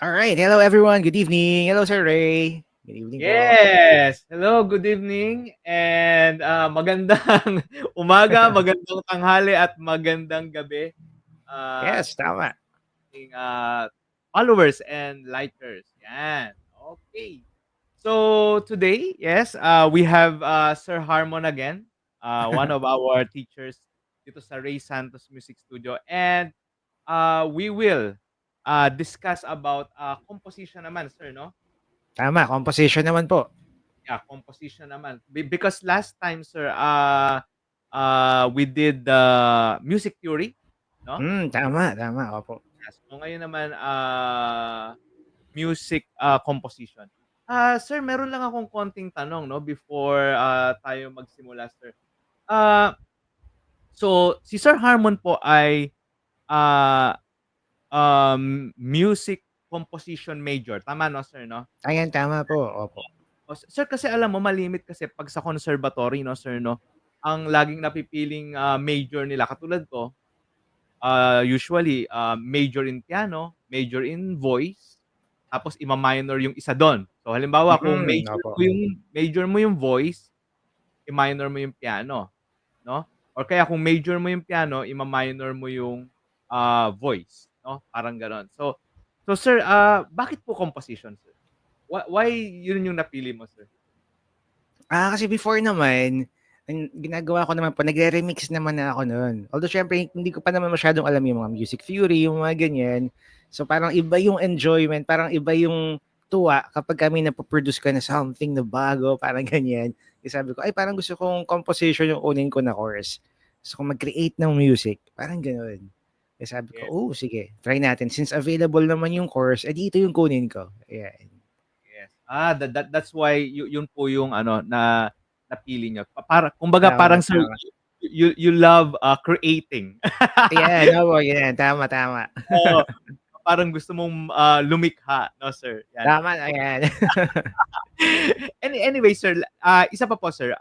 All right. Hello, everyone. Good evening. Hello, Sir Ray. Good evening po. Yes! Hello, good evening and, magandang umaga, magandang tanghali at magandang gabi, Yes, sa tama. ating, followers and likers, 'yan. Okay. So today, yes, we have, Sir Harmon again, one of our teachers dito sa Ray Santos Music Studio and, we will, discuss about, composition naman, sir, 'no? Tama, composition naman po. Yeah, composition naman. Because last time, sir, we did the music theory, no? Tama, tama. Opo. Yes. So ngayon naman, music, composition. Sir, meron lang akong konting tanong, no, before, tayo magsimula, sir. Ah, so si Sir Harmon po ay, ah, music composition major, tama, no, sir, no? Ayan, tama po. Opo. O sir, kasi alam mo malimit kasi 'pag sa conservatory, 'no, sir, 'no, ang laging napipiling, major nila katulad ko, usually, major in piano, major in voice, tapos ima-minor yung isa dun. So halimbawa kung Opo. major mo yung voice, i-minor mo yung piano, 'no? Or kaya kung major mo yung piano, ima-minor mo yung, voice, 'no, parang gano'n. So sir, bakit po composition, sir? Why yun yung napili mo, sir? Kasi before naman, ang ginagawa ko naman po, nagre-remix naman na ako no'n. Although siyempre hindi ko pa naman masyadong alam yung mga music theory, yung mga ganyan. So parang iba yung enjoyment, parang iba yung tuwa kapag kami napo-produce ka na something na bago, parang ganyan. Kaya sabi ko, ay parang gusto kong composition yung kunin ko na course. Gusto kong mag-create ng music, parang gano'n. Kaya sabi ko, Yes, sige, try natin. Since available naman yung course, edi ito yung kunin ko. Ayan. yes. That's why yun po yung ano na napili niyo. Para kumbaga Tama, parang sir, tama. you love, creating. Ayan, opo, yan. Tama, tama. Oo, parang gusto mong, lumikha, 'no, sir, 'yan. Tama, ayan. Anyway, sir, isa pa po, sir,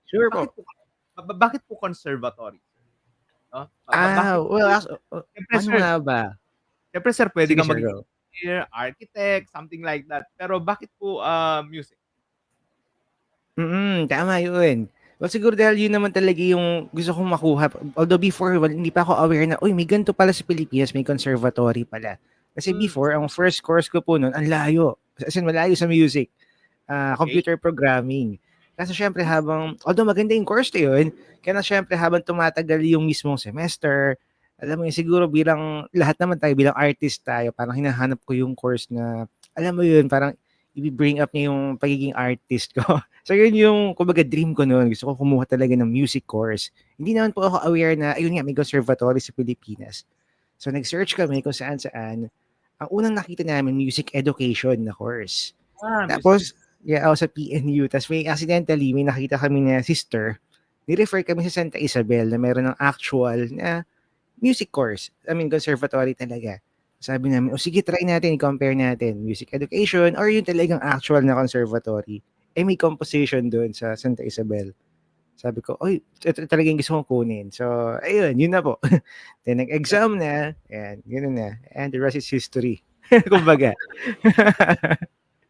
Sure bakit po. po bakit po conservatory, sir, 'no? Bakit Well, siyempre, paano sir nga ba? siyempre, sir, puwede Sige, kang sir, maging go. engineer, architect, something like that. Pero bakit po, music? Tama yun. Well, siguro dahil yun naman talaga yung gusto kong makuha. Although before, hindi pa ako aware na, uy, may ganito pala sa Pilipinas, may conservatory pala. Kasi Hmm, before, ang first course ko po noon, ang layo. As in, malayo sa music. okey. Computer programming. Kasi syempre although maganda yung course na yun, kaya na syempre habang tumatagal yung mismong semester, alam mo yun, siguro bilang, lahat naman tayo, bilang artist tayo, parang hinahanap ko yung course na, alam mo yun, parang, i-bring up niya yung pagiging artist ko. So yun yung kumbaga dream ko noon. Gusto ko kumuha talaga ng music course. Hindi naman po ako aware na ayun nga may conservatory sa Pilipinas. So nag-search kami kung saan-saan. Ang unang nakita namin music education na course. Music Tapos yeah, ako sa PNU. Tapos may nakita kami na sister. Ni-refer kami sa Santa Isabel na meron ng actual na music course. I mean, conservatory talaga. Sabi namin, o sige, try natin, i-compare natin. Music education or yung talagang actual na conservatory. Eh, may composition doon sa Santa Isabel. Sabi ko, "Uy, ito talaga yung gusto kong kunin." So, ayun, yun na po. Then nag-exam na, ayan, gano'n na, and the rest is history, kumbaga.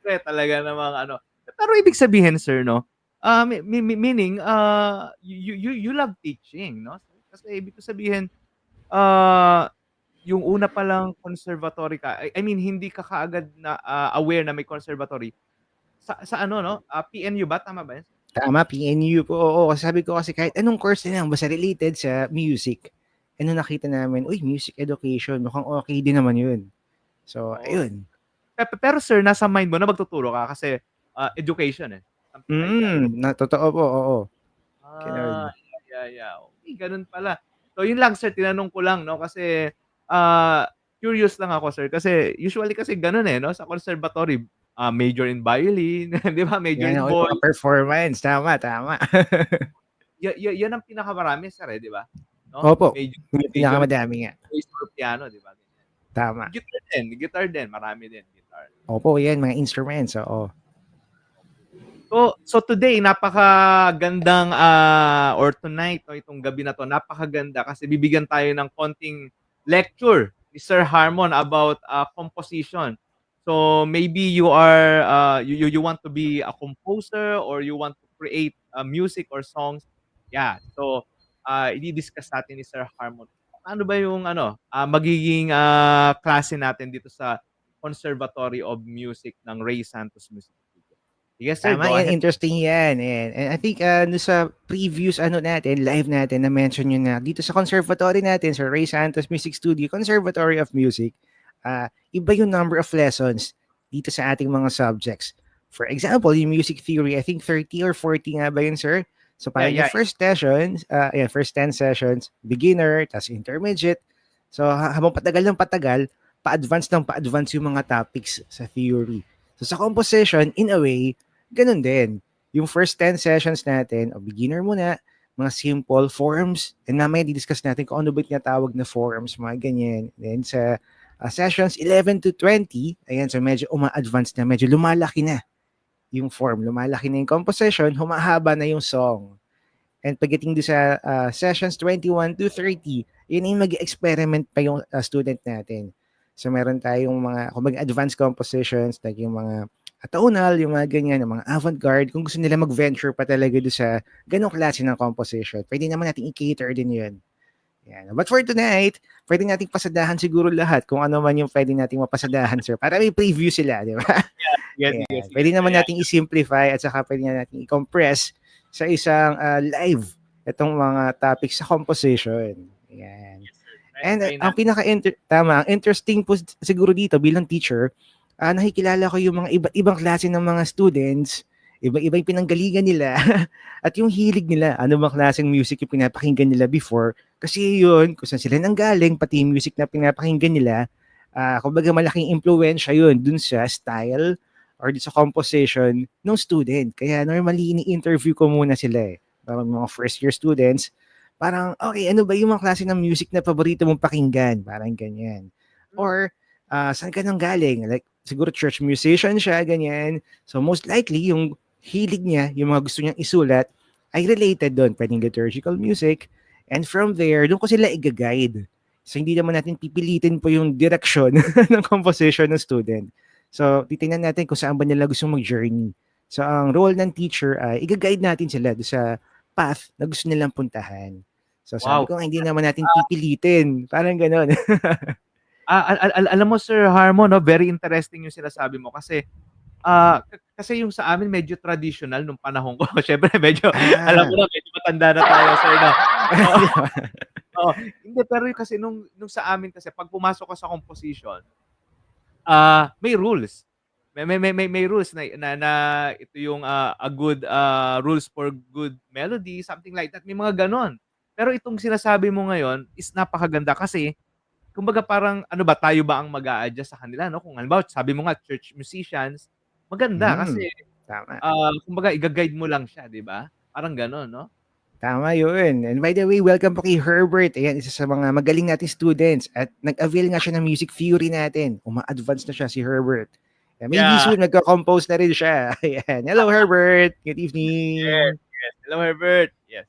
Siyempre talaga namang ano pero ibig sabihin sir 'no, meaning, you love teaching 'no? Kasi ibig ko sabihin, ah, yung una palang conservatory ka I mean hindi ka kaagad na, aware na may conservatory sa ano 'no, PNU ba, tama ba yun? Tama, PNU po, oo. Kasi sabi ko kasi kahit anong course na lang basta related sa music. Eh, nung nakita namin, uy, music education, mukhang okey din naman yun. So, Oo. ayun. Pero sir nasa mind mo na magtuturo ka kasi, education, eh, something like that. Na totoo po, oo. Ah, Gano'n. yeah. Okey, gano'n pala. So yun lang sir, tinanong ko lang 'no, kasi, ah, curious lang ako sir, kasi usually kasi gano'n, eh, 'no, sa conservatory, major in violin, 'di ba, major Yan, in oo, yung mga voice. performance. Tama, tama. Yan ang pinakamarami sir, eh, 'di ba? 'No, Opo, major yun yung major in pinakamadami nga. voice or piano, 'di ba, ganyan. Tama. Guitar din, marami din, guitar. Opo, yan mga instruments, oo. So today napakagandang, or tonight 'no, itong gabi na 'to napakaganda kasi bibigyan tayo ng konting lecture ni Sir Harmon about, composition. So maybe you are, you want to be a composer or you want to create, music or songs. Yeah, so, idi-discuss natin ni Sir Harmon. Ano ba yung ano, magiging, klase natin dito sa Conservatory of Music ng Ray Santos Music Studio. Yes sir, Tama go yan, ahead. interesting yan, ayan. And I think, dun sa previous ano natin, live natin na-mention niyo na dito sa conservatory natin, sa Ray Santos Music Studio, Conservatory of Music, iba yung number of lessons dito sa ating mga subjects. For example, yung music theory, I think 30 or 40 nga ba yun, sir? So parang Yeah. yung first sessions, ayan, first 10 sessions, beginner, tas intermediate. So habang patagal ng patagal, pa-advance ng pa-advance yung mga topics sa theory. So sa composition, in a way, ganun din. Yung first 10 sessions natin, o beginner muna, mga simple forms, and mamaya di-discuss natin kung ano ba yung tinatawag na forms, mga ganyan. Then sa sessions 11 to 20, ayan, so medyo uma-advance na, medyo lumalaki na yung form, lumalaki na yung composition, humahaba na yung song. And pagdating doon sa sessions 21 to 30, yun yung mag-experiment pa yung student natin. So meron tayong mga kumbaga advanced compositions like yung mga atonal, yung mga ganyan, yung mga avant-garde. Kung gusto nila mag-venture pa talaga doon sa ganong klase ng composition, pwede naman natin i-cater din yun. Yan. But for tonight, pwede nating pasadahan siguro lahat kung ano man yung pwede nating mapasadahan, sir. Para may preview sila, di ba? Ayan. Sige Pwede sir, naman yeah. nating i-simplify at saka pwede na nating i-compress sa isang live itong mga topics sa composition. Ayan. Yes sir, And try ang natin. tama, ang interesting po siguro dito bilang teacher, nakikilala ko yung mga iba't ibang klase ng mga students, iba-iba yung pinanggalingan nila at yung hilig nila, ano bang klaseng music yung pinapakinggan nila before. Kasi yun, kung saan sila nanggaling, pati yung music na pinapakinggan nila, kumbaga malaking impluwensya yun dun sa style or dun sa composition ng student. Kaya normally ini-interview ko muna sila eh. Parang mga first year students, parang, okay, ano ba yung mga klase ng music na paborito mong pakinggan? Parang ganyan. Or, saan ka nang galing? Like, siguro church musician siya, ganyan. So, most likely, yung hilig niya, yung mga gusto niyang isulat, ay related doon. Pwedeng liturgical music. And from there, doon ko sila i-guide. So, hindi naman natin pipilitin po yung direction ng composition ng student. So, titingnan natin kung saan ba nila gusto mag-journey. So, ang role ng teacher ay i-guide natin sila doon sa path na gusto nilang puntahan. So sabi Wow. ko nga hindi naman natin pipilitin, parang gano'n. Alam mo Sir Harmon 'no, very interesting yung sinasabi mo kasi, kasi yung sa amin medyo traditional nung panahon ko. Siyempre medyo alam mo Ah, na medyo matanda na tayo sir 'no. Oo, di ba? oo. Hindi pero yung kasi nung sa amin kasi 'pag pumasok ka sa composition, may rules. May rules na ito yung, a good, rules for good melody, something like that, may mga gano'n. Pero itong sinasabi mo ngayon is napakaganda kasi kumbaga parang ano ba, tayo ba ang mag-a-adjust sa kanila 'no? Kung halimbawa sabi mo nga church musicians, maganda kasi, Tama. kumbaga iga-guide mo lang siya 'di ba? Parang gano'n 'no? Tama yun. And by the way, welcome po kay Herbert. Ayan, isa sa mga magaling nating students at nag-avail nga siya ng music theory natin. Uma-advance na siya si Herbert. Maybe Yeah. soon magka-compose na rin siya. Ayan. Hello, Herbert. Good Yes, evening. yes. Hello Herbert. Yes.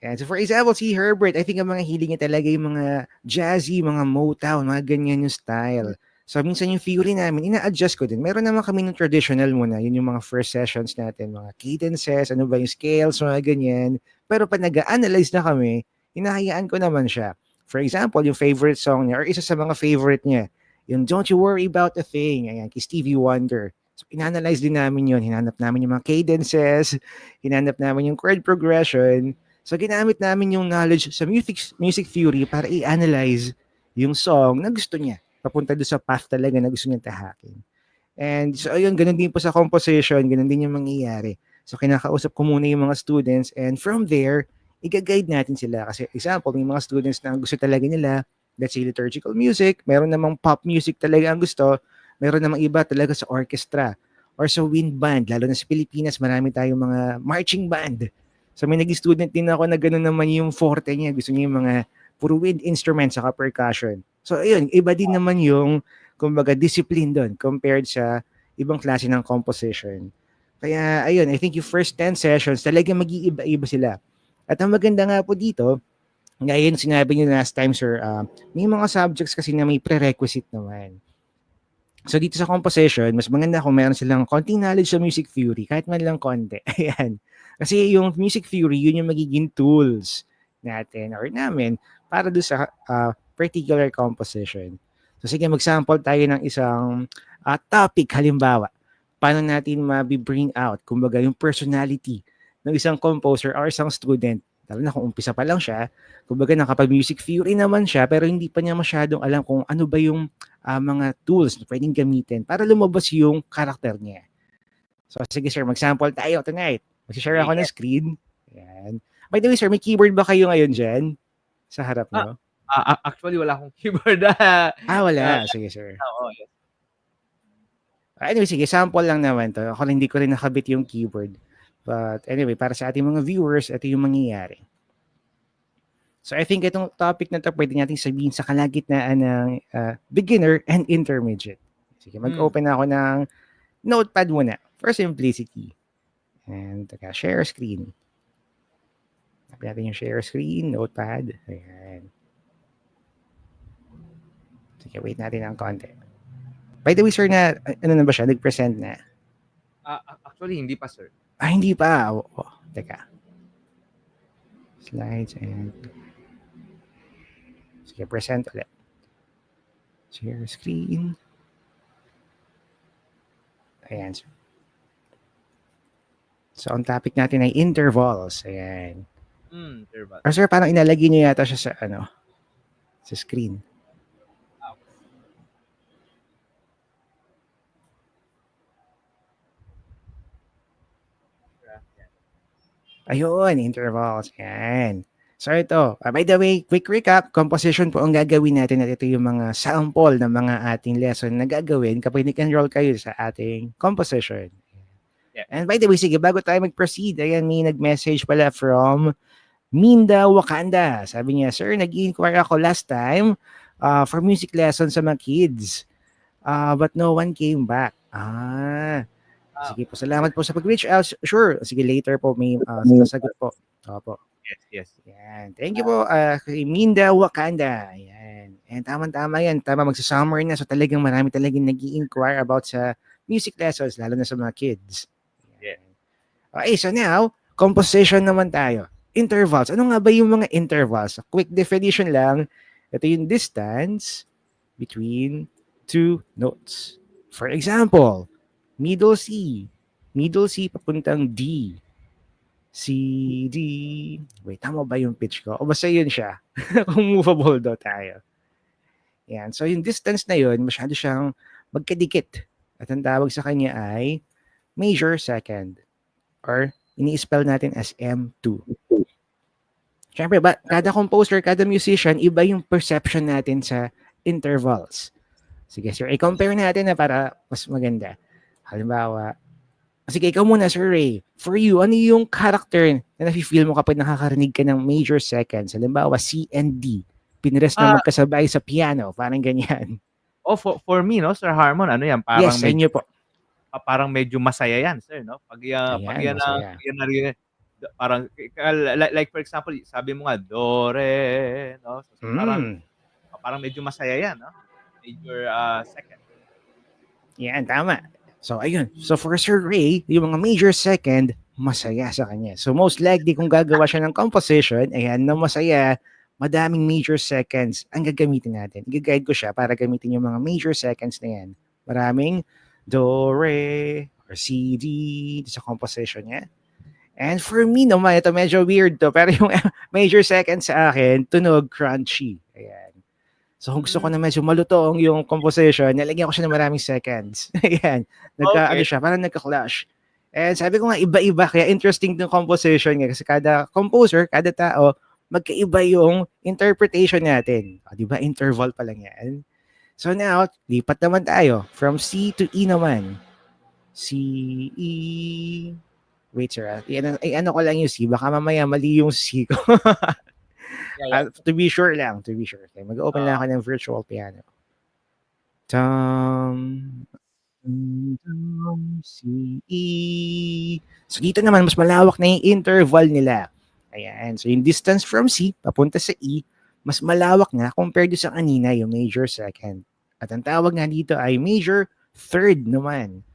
Yan. So for example, si Herbert, I think ang mga hiling niya talaga yung mga jazzy, mga Motown, mga ganyan yung Hmm, style. So minsan yung theory namin, ina-adjust ko din. Meron naman kami ng traditional muna, yun yung mga first sessions natin, mga cadences, ano ba yung scales, mga ganyan. Pero pag nag-analyze na kami, hinahayaan ko naman siya. For example, yung favorite song niya, or isa sa mga favorite niya, yung Don't You Worry About a Thing, ayan, kay Stevie Wonder. So, inanalyze din namin yun. Hinanap namin yung mga cadences, hinanap namin yung chord progression. So, ginamit namin yung knowledge sa music theory para i-analyze yung song na gusto niya. Papunta doon sa path talaga na gusto niya tahakin. And so, ayun, ganun din po sa composition, ganun din yung mangyayari. So, kinakausap ko muna yung mga students and from there, i-guide natin sila. Kasi example, may mga students na gusto talaga nila, let's say liturgical music, meron namang pop music talaga ang gusto, meron namang iba talaga sa orchestra or sa wind band. Lalo na sa Pilipinas, marami tayong mga marching band. So may naging student din ako na gano'n naman yung forte niya. Gusto niya yung mga puro wind instruments saka percussion. So ayun, iba din naman yung kumbaga discipline doon compared sa ibang klase ng composition. Kaya ayun, I think yung first 10 sessions talaga mag-iiba-iba sila. At ang maganda nga po dito, gaya yung sinabi niyo last time sir, may mga subjects kasi na may prerequisite naman. So dito sa composition, mas maganda kung meron silang konting knowledge sa music theory, kahit man lang konti. Ayan. Kasi yung music theory, yun yung magiging tools natin or namin para doon sa particular composition. So sige, mag-sample tayo ng isang topic halimbawa. Paano natin ma-bring out, kumbaga yung personality ng isang composer or isang student. Lalo na kung umpisa pa lang siya, kumbaga nakapag-music theory naman siya, pero hindi pa niya masyadong alam kung ano ba yung mga tools na pwedeng gamitin para lumabas yung karakter niya. So, sige sir, mag-sample tayo tonight. Mag-share ako ng yes. screen. Ayan. By the way, sir, may keyboard ba kayo ngayon dyan sa harap Ah, nyo? actually wala akong keyboard. Wala. Sige, sir. Oo, yes. Anyway, sige, sample lang naman to. Ako hindi ko rin nakabit yung keyboard. But anyway, para sa ating mga viewers, ito yung mangyayari. So I think itong topic na to pwede natin sabihin sa kalagitnaan ng beginner and intermediate. Sige, Hmm, mag-open ako ng notepad muna for simplicity. And share screen. Tapos natin yung share screen, notepad. Ayan. Sige, wait natin ng konti. By the way, sir, ano na ba siya? Nag-present na? actually hindi pa, sir. Hindi pa. Teka. Slides and... Sige, present ulit. Share screen. Ayan, sir. So, ang topic natin ay intervals. Ayan. Sir, but Or sir, parang inalagay niyo yata siya sa sa screen. Ayun, intervals. Yan. So ito, by the way, quick recap, composition po ang gagawin natin at ito yung mga sample ng mga ating lesson na gagawin kapag nag-enroll kayo sa ating composition. yeah. And by the way, sige, bago tayo mag-proceed, ayan, may nag-message pala from Minda Wakanda. Sabi niya, sir, nag-inquire ako last time for music lessons sa mga kids. But no one came back. Sige po, salamat po sa pag-reach out. Sure, sige, later po may sasagot po. Opo. Yes, yes. Yan. Thank you po kay Minda Wakanda. Yan. And tama-tama yan. Tama, magsa-summer na. So talagang marami talagang nag-i-inquire about sa music lessons, lalo na sa mga kids. Yeah. Yan. Okay, so now, composition naman tayo. Intervals. Ano nga ba yung mga intervals? Quick definition lang. Ito yung distance between two notes. For example, middle C. Middle C papuntang D. C, D. Wait, tama ba yung pitch ko? O basta yun siya. Kung movable daw tayo. Yan. So yung distance na yun, masyado siyang magkadikit. At ang tawag sa kanya ay major second. Or ini-spell natin as M2. Siyempre, kada composer, kada musician, iba yung perception natin sa intervals. Sige, sir. I-compare natin na para mas maganda. Halimbawa, sige, ikaw muna, Sir Ray. For you, ano yung character na nafe-feel mo kapag nakakarinig ka ng major seconds? Halimbawa, C and D. Pinrest na Ah, magkasabay sa piano. Parang ganyan. for me, no, Sir Harmon, ano yan, Yes, sa inyo po. parang medyo masaya yan, sir, no? Pag Ayan, yan ang masaya. yan narinig, parang like for example, sabi mo nga do, re, no? So parang Mm. parang medyo masaya 'yan, no? Major, second. Yan, tama. So, ayun. So, for Sir Ray, yung mga major second, masaya sa kanya. So, most likely, kung gagawa siya ng composition, ayan, na masaya, madaming major seconds ang gagamitin natin. I-guide ko siya para gamitin yung mga major seconds na yan. Maraming do, re, or C, D sa composition niya. And for me naman, ito medyo weird to, pero yung major seconds sa akin, tunog crunchy. Ayan. So kung gusto ko na medyo malutong yung composition, nilagyan ko siya ng maraming seconds. Ayan. Nagka-ano Okay. siya, parang nagka-clash. And sabi ko nga, iba-iba. Kaya interesting yung composition niya. Kasi kada composer, kada tao, magkaiba yung interpretation natin. O, di ba? Interval pa lang yan. So now, lipat naman tayo. From C to E naman. C, E. Wait, sir. Ano ko lang yung C. Baka mamaya mali yung C ko. Yeah. To be sure lang. To be sure. Okay, mag-open lang ako ng virtual piano. Tam, C, E. So dito naman, mas malawak na yung interval nila. Ayan. So yung distance from C, papunta sa E, mas malawak na compared sa kanina, yung major second. At ang tawag nga dito ay major third naman.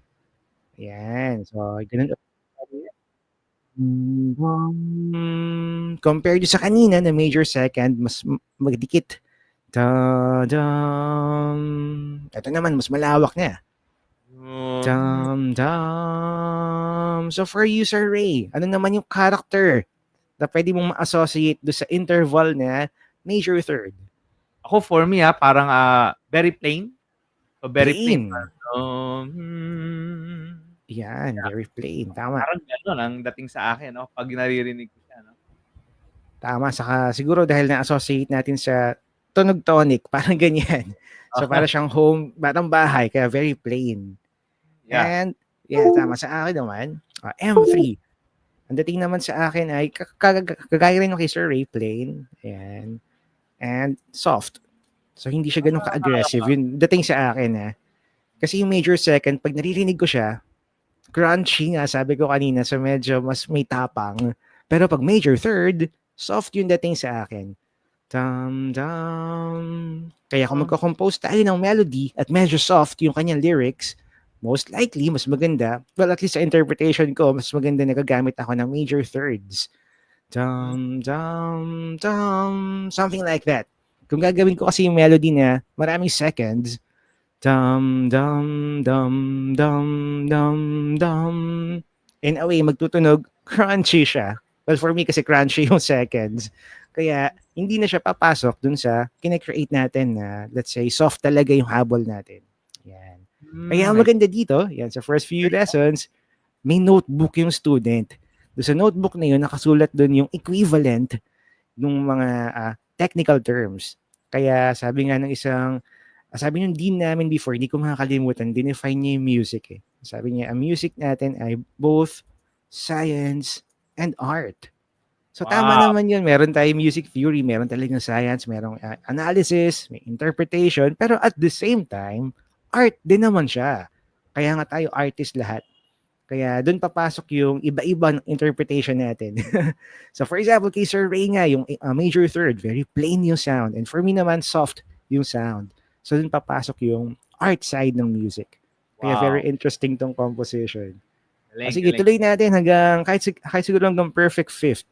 Ayan. So, ganun. Compared sa kanina na major second, mas magdikit. Da-dam. Ito naman, mas malawak na. Dam-dam. So for you, Sir Ray, ano naman yung character na pwede mong ma-associate do sa interval na major third? Ako for me, parang, very plain. So very plain. Plain. Yan, Yeah. very plain. Tama. Parang gano'n ang dating sa akin, no, 'pag naririnig ko siya, no? Tama. Saka siguro dahil na-associate natin sa tunog tonic, parang ganyan. So para siyang home, parang bahay, kaya very plain. Yeah. And, yeah, tama. Sa akin naman, M3. Ang dating naman sa akin ay kagaya rin ng kay Sir Ray, plain. Ayan. And soft. So hindi siya ganun ka-aggressive. Yun dating sa akin. Kasi yung major second, pag naririnig ko siya, crunchy nga, sabi ko kanina, so medyo mas may tapang. Pero pag major third, soft yung dating sa akin. Dam-dam. Kaya kung magko-compose tayo ng melody at medyo soft yung kanyang lyrics, most likely, mas maganda. Well, at least sa interpretation ko, mas maganda na gagamit ako ng major thirds. Dum, dum, dum. Something like that. Kung gagawin ko kasi yung melody na maraming seconds, dum, dum, dum, dum, dum, dum. In a way, magtutunog, crunchy siya. Well, for me kasi crunchy yung seconds. Kaya, hindi na siya papasok dun sa kinecreate natin na, let's say, soft talaga yung habol natin. Yan. Kaya ang maganda dito, yan, sa first few lessons, may notebook yung student. Doon sa notebook na yun, nakasulat doon yung equivalent ng mga technical terms. Kaya sabi nga ng isang, sabi nung dean namin before, hindi ko makakalimutan, dinefine niya yung music eh. Sabi niya, ang music natin ay both science and art. So tama naman yun. Meron tayong music theory, meron talagang science, merong analysis, may interpretation, pero at the same time, art din naman siya. Kaya nga tayo artist lahat. Kaya doon papasok yung iba-ibang interpretation natin. So for example, kay Sir Ray nga, yung major third, very plain yung sound. And for me naman, soft yung sound. So doon papasok yung art side ng music. Kaya very interesting tong composition. Sige, tuloy natin hanggang kahit siguro hanggang perfect fifth.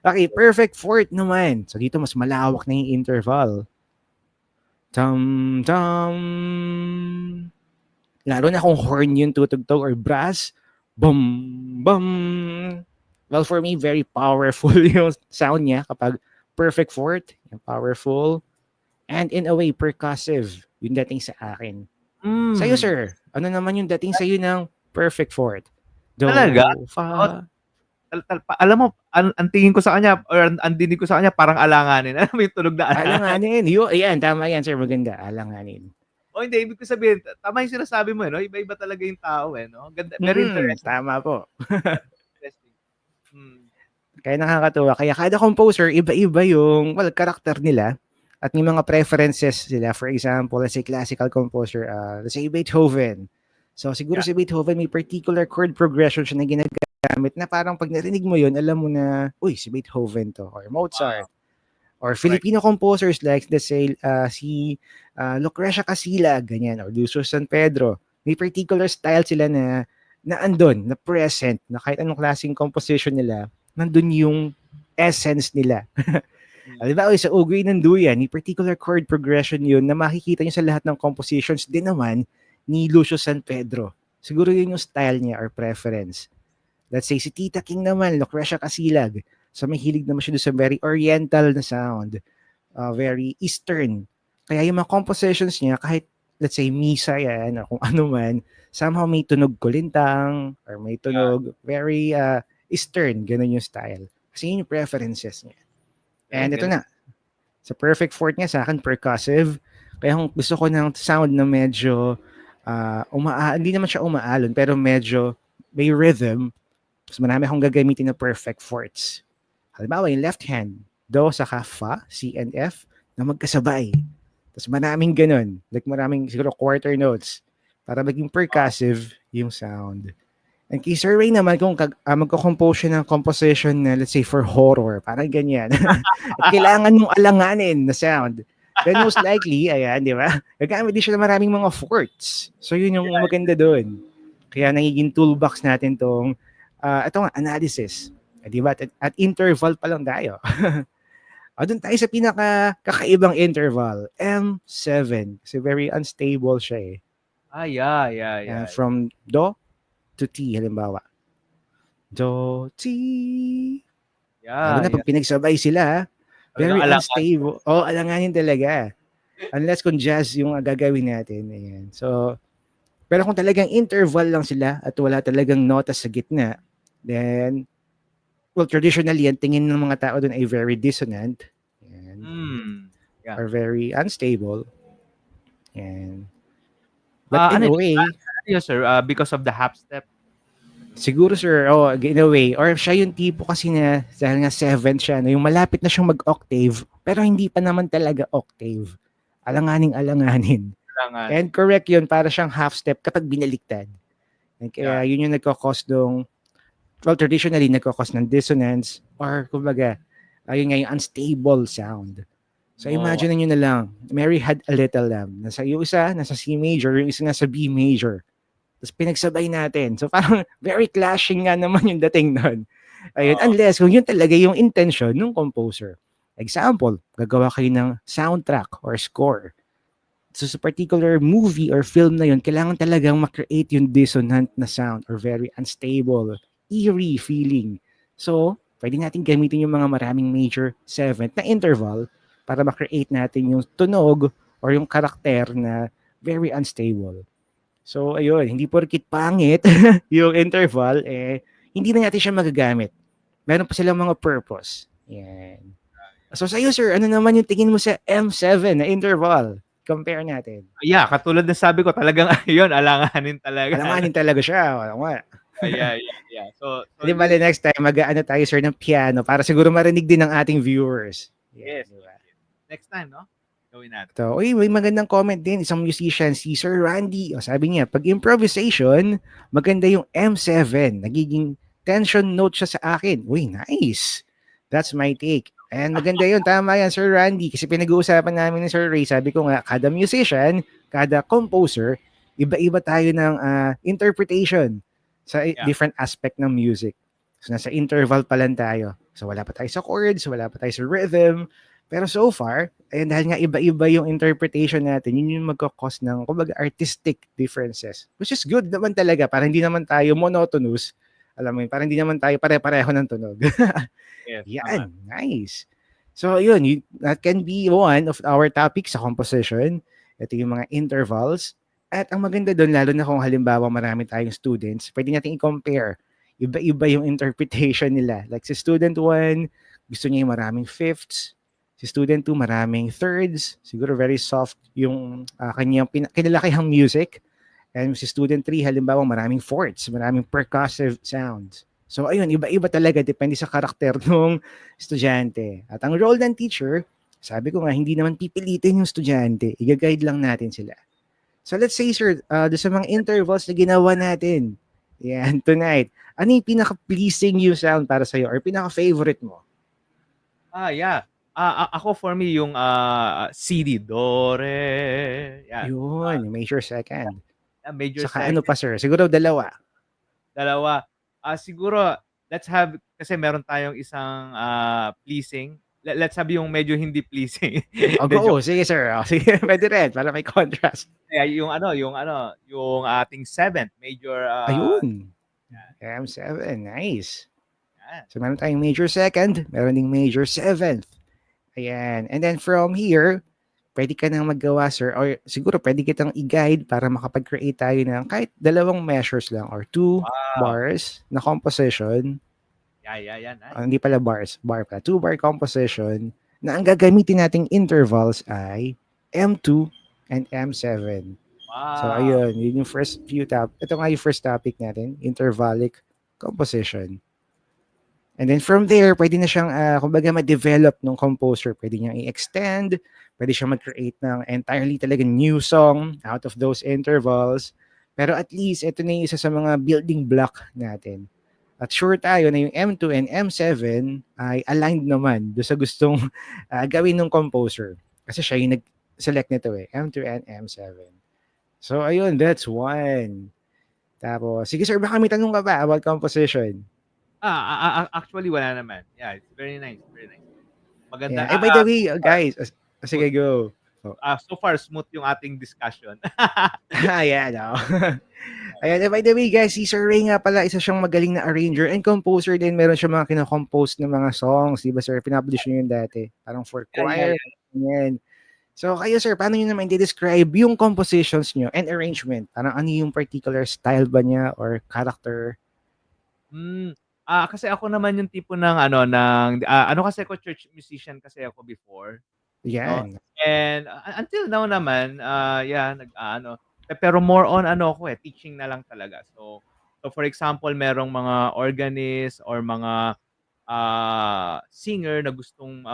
Okay, perfect fourth naman. So dito mas malawak na yung interval. Tam tam. Lalo na kung horn yung tutugtog or brass. Bum bum. Well, for me, very powerful yung sound niya kapag perfect fourth, yung powerful. And in a way, percussive yung dating sa akin. Sa'yo, sir, ano naman yung dating sa'yo ng perfect fourth? Do, Talaga? fa. Alam mo, ang tingin ko sa kanya or ang dinig ko sa kanya parang alanganin. Alam mo yung tunog na Alanganin. Ayan, tama yan, sir. Maganda. Alanganin. Hindi. Ibig ko sabihin, tama yung sinasabi mo, no? Iba-iba talaga yung tao, no? Ganda, very interesting. Tama po. Interesting. Kaya nakakatuwa. Kaya kada composer, iba-iba yung, karakter nila at may mga preferences sila. For example, let's say classical composer, let's say Beethoven. So siguro si Beethoven may particular chord progression siya na ginagamit ginagamit na parang pag narinig mo yun, alam mo na, uy, si Beethoven to, or Wow. Mozart, or Correct. Filipino composers like, let's say, si Lucrecia Casilag, ganyan, or Lucio San Pedro. May particular style sila na andun, na present, na kahit anong klaseng composition nila, nandun yung essence nila. Mm. Halimbawa, sa Ugoy ng Duyan, may particular chord progression yun na makikita nyo sa lahat ng compositions din naman ni Lucio San Pedro. Siguro yun yung style niya or preference. Let's say si Tita King naman, Lucrecia Casilag. So may hilig naman siya doon sa very oriental na sound, very eastern. Kaya yung mga compositions niya, kahit let's say misa yan or kung ano man, somehow may tunog kulintang or may Yeah. tunog very eastern, ganun yung style. Kasi yun yung preferences niya. And Galing, ito galing. na, sa perfect fourth niya sa akin, percussive. Kaya kung gusto ko ng sound na medyo, hindi naman siya umaalon, pero medyo may rhythm, mas marami akong gagamitin na perfect fourths. Halimbawa, yung left hand, do saka fa, C and F, na magkasabay. Tapos maraming ganun. Like maraming siguro quarter notes para maging percussive yung sound. And kay Sir Ray naman, kung magko-compose siya ng composition na let's say for horror, parang ganyan. At kailangan mong alanganin na sound. Then most likely, ayan, di ba? Gagamit din siya ng maraming mga fourths. So yun yung maganda doon. Kaya nagiging toolbox natin tong, ito nga, analysis. Di ba? At interval pa lang tayo. Doon tayo sa pinaka kakaibang interval, M7. Kasi very unstable siya eh. Yeah, yeah, yeah. From do to T, halimbawa. Do, T. Lalo Yeah, na yeah. pag pinagsabay sila, Talagang very alangan. unstable. Alanganin talaga. Unless kung jazz yung gagawin natin. Ayan. So, pero kung talagang interval lang sila at wala talagang nota sa gitna, then, well, traditionally, ang tingin ng mga tao doon ay very dissonant. Ayan. Yeah. Or very unstable. Ayan. But in Ano a yun, way, sir, because of the half step? siguro sir, in a way, or siya yung tipo kasi na, dahil nga seventh siya, no, yung malapit na siyang mag-octave, pero hindi pa naman talaga octave. Alanganing-alanganin. Alangan. And correct yun, para siyang half step kapag binaliktad. And kaya Yeah. yun yung nagkakos ng, well, traditionally, nagkakos ng dissonance, or kumbaga, ayun nga yung unstable sound. So Oh, imagine nyo na lang, Mary Had a Little Lamb. Yung isa, nasa C major, yung isa nasa B major. Tapos pinagsabay natin. So parang very clashing nga naman yung dating nun. Ayun, oo. unless kung yun talaga yung intention ng composer. Example, gagawa kayo ng soundtrack or score. So sa particular movie or film na yun, kailangan talagang makreate yung dissonant na sound or very unstable, eerie feeling. So, pwede natin gamitin yung mga maraming major seventh na interval para makreate natin yung tunog or yung karakter na very unstable. So, ayun, hindi porkit pangit yung interval, hindi na natin siya magagamit. Meron pa silang mga purpose. Yan. So, sa'yo, sir, ano naman yung tingin mo sa M7 na interval? Compare natin. Yeah, katulad ng sabi ko talagang ayun, alanganin talaga. Alanganin talaga siya. Wala nga. Yeah, yeah, yeah. So Di bale, next time, mag-ano tayo, sir, ng piano para siguro marinig din ng ating viewers. Yan, yes, di ba? next time, no? Gawin natin. So, uy, may magandang comment din. Isang musician, si Sir Randy. Sabi niya, pag improvisation, maganda yung M7. Nagiging tension note siya sa akin. Uy, nice. That's my take. And maganda yun. Tama yan, Sir Randy. Kasi pinag-uusapan namin ni Sir Ray. Sabi ko nga, kada musician, kada composer, iba-iba tayo ng interpretation sa Yeah. different aspect ng music. So, nasa interval pa lang tayo. So, wala pa tayo sa chords, wala pa tayo sa rhythm. Pero so far, ayun, dahil nga iba-iba yung interpretation natin, yun yung magkakos ng, kumbaga, artistic differences. Which is good naman talaga, para hindi naman tayo monotonous. Alam mo yun, para hindi naman tayo pare-pareho ng tunog. Yes, tama. Yan, nice. So, yun, that can be one of our topics sa composition. Ito yung mga intervals. At ang maganda doon, lalo na kung halimbawa marami tayong students, pwede natin i-compare. Iba-iba yung interpretation nila. Like sa student 1, gusto niya yung maraming fifths. Si student 2, maraming thirds. Siguro very soft yung kanyang kinalakihang music. And si student 3, halimbawa maraming fourths, maraming percussive sounds. So ayun, iba-iba talaga depende sa karakter ng estudyante. At ang role ng teacher, sabi ko nga, hindi naman pipilitin yung estudyante. I-guide lang natin sila. So let's say, sir, doon sa mga intervals na ginawa natin, Yan, tonight. Ano yung pinaka-pleasing yung sound para sa'yo or pinaka-favorite mo? Yeah. Ako for me yung, C, D, Do, Re, yan. Yun, major second. Major Saka ano pa second, sir? Siguro dalawa. dalawa. Siguro let's have kasi meron tayong isang, pleasing. Let's have yung medyo hindi pleasing. O Hindi, go, joke. sige sir. O, sige, pwede rin para may contrast. Kaya yung ating seventh major, Ayun. yan, M7, nice. yan. So meron tayong major second, meron ding major seventh. Ayan. And then from here, pwede ka nang maggawa sir or siguro pwede kitang i-guide para makapag-create tayo ng kahit dalawang measures lang or two Wow! bars na composition. Yeah, nice. Hindi pala bars, bar pala. 2-bar composition na ang gagamitin nating intervals ay M2 and M7. So Wow! ayun, yun yung first few ito nga yung first topic natin, intervallic composition. And then from there, pwede na siyang, kumbaga ma-develop ng composer. Pwede niyang i-extend, pwede siyang mag-create ng entirely talaga new song out of those intervals. Pero at least, ito na yung isa sa mga building block natin. At sure tayo na yung M2 and M7 ay aligned naman do sa gustong gawin ng composer. Kasi siya yung nag-select nito eh, M2 and M7. So ayun, that's one. Tapos, sige sir, baka may tanong ka ba about composition? Actually wala naman. Yeah, it's very nice, very nice. Maganda, Yeah. By the way, so far guys, smooth. sige go. Oh. So far smooth yung ating discussion. Ayan, oh. Ayan, by the way, guys, si Sir Ray nga pala, isa siyang magaling na arranger and composer din. Meron siya mga kinocompose na mga songs, di ba sir? Pinapublish niyo yun dati. Parang for Yeah. choir. Yan. So, kayo sir, paano nyo naman i-describe yung compositions nyo and arrangement? Parang ano yung particular style ba niya or character? Kasi ako naman yung tipo ng ano kasi ako, church musician kasi ako before, 'no? Yan. And until now naman, yeah, pero more on ano ako, teaching na lang talaga. So for example, merong mga organist or mga, singer na gustong,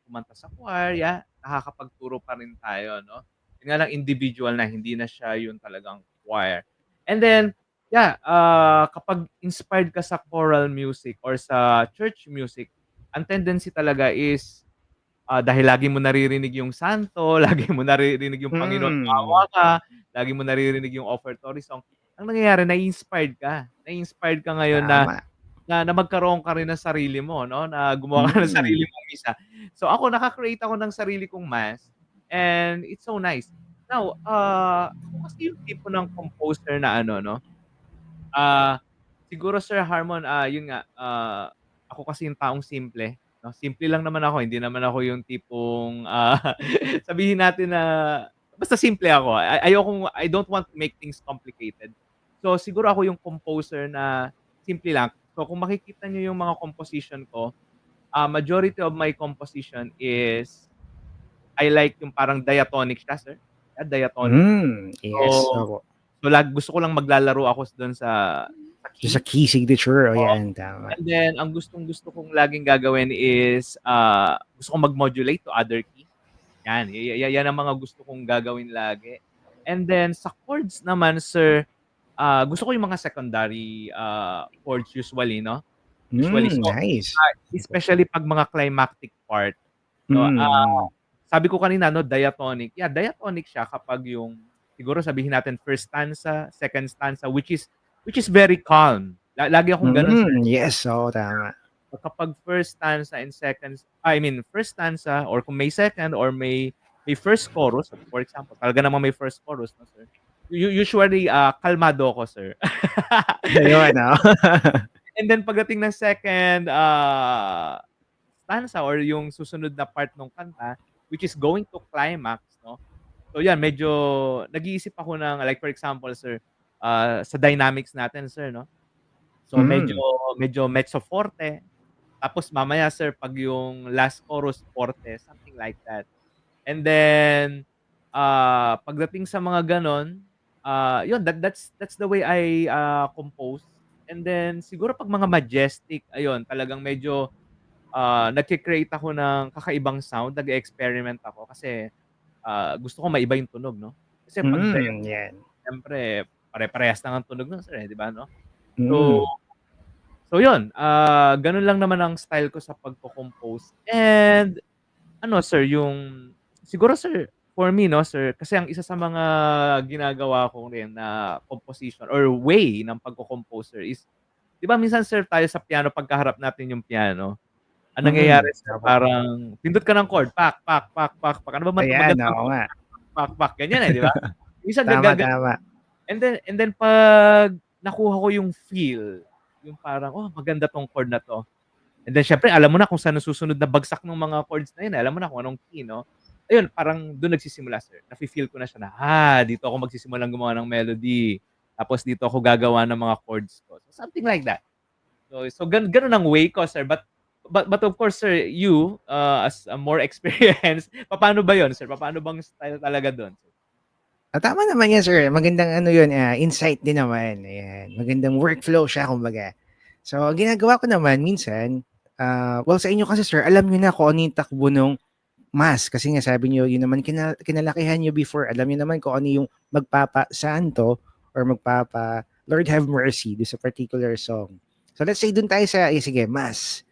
kumanta sa choir, yeah, nakakapagturo pa rin tayo, 'no? Yun nga lang individual na, hindi na siya yung talagang choir. And then, yeah, kapag inspired ka sa choral music or sa church music, ang tendency talaga is, dahil lagi mo naririnig yung santo, lagi mo naririnig yung Panginoon maawa Mm. ka, lagi mo naririnig yung offertory song, ang nangyayari nai-inspired ka. Na-inspired ka ngayon na Tama. na na magkaroon ka rin ng sarili mo, 'no, na gumawa ka ng sarili Mm. mong misa. So ako, naka-create ako ng sarili kong mass and it's so nice. Now, ako kasi yung tipo ng composer na ano, 'no, ah, siguro Sir Harmon, yun nga, ako kasi yung taong simple, 'no, simple lang naman ako, hindi naman ako yung tipong, sabihin natin na basta simple ako. I don't want to make things complicated. So siguro ako yung composer na simple lang. So kung makikita niyo yung mga composition ko, majority of my composition is I like yung parang diatonic siya, sir. Yeah, diatonic. Yes, So opo. gusto ko lang maglalaro ako dun sa Just a key. key signature, o Oo. yan, tama. And then ang gustong-gusto kong laging gagawin is, gusto kong mag-modulate to other key. Yan, yan ang mga gusto kong gagawin lagi. And then sa chords naman, sir, gusto ko yung mga secondary, chords usually, 'no? Usually. So, Nice. Opo. especially 'pag mga climactic part, 'no, Mm. sabi ko kanina, 'no, diatonic. Yeah, diatonic siya kapag yung siguro sabihin natin first stanza, second stanza, which is very calm. Lagi akong gano'n, sir. Yes, oo, tama. Kapag first stanza and first stanza or kung may second or may first chorus, for example, talaga namang may first chorus, 'no, sir. Usually, kalmado ako, sir. Ayun, oh. And then pagdating ng second, stanza or yung susunod na part nung kanta, which is going to climax, 'no. So yan, medyo nag-iisip ako ng like for example, sir, sa dynamics natin, sir, 'no. So medyo Mm. medyo mezzo forte, tapos mamaya, sir, 'pag yung last chorus forte, something like that. And then, pagdating sa mga gano'n, yun, that's the way I, compose. And then siguro 'pag mga majestic, ayun, talagang medyo, nagke-create ako ng kakaibang sound, nag-e-experiment ako kasi, gusto ko maiba yung tunog, 'no. Kasi 'pag Yan. siyempre pare-parehas lang ang tunog nun, sir, eh, 'di ba, 'no? So Mm. yun, gano'n lang naman ang style ko sa pagko-compose and ano sir, yung siguro sir, for me 'no sir, kasi ang isa sa mga ginagawa ko rin na composition or way ng pagko-compose sir is 'di ba minsan sir tayo sa piano pagkaharap natin yung piano, ang nangyayari sir Opo. parang pindot ka ng chord, pak, pak, pak, pak, pak, ano ba Ayan, magandang oo chord, nga. pak, pak, ganyan, eh, 'di ba? Minsan Tama, tama. and then 'pag nakuha ko yung feel, yung parang, "Oh, maganda 'tong chord na 'to." And then siyempre alam mo na kung saan ang susunod na bagsak nung mga chords na yun, eh, alam mo na kung anong key 'no? Ayun, parang dun nagsisimula sir, nafi-feel ko na siya na, dito ako magsisimulang gumawa ng melody, tapos dito ako gagawa ng mga chords ko. So, something like that. So ganun ang way ko sir, but of course sir, you, as a more experienced, papaano ba yun sir? Papaano bang style talaga dun? Tama naman yan, sir. Magandang ano yun, insight din naman. Ayan. Magandang workflow siya, kumbaga. So, ang ginagawa ko naman minsan, well, sa inyo kasi, sir, alam niyo na kung ano yung takbo nung mass. Kasi nga, sabi niyo, yun naman kinalakihan niyo before. Alam niyo naman kung ano yung magpapa-santo or magpapa Lord have mercy do sa particular song. So, let's say dun tayo sa, sige, mass.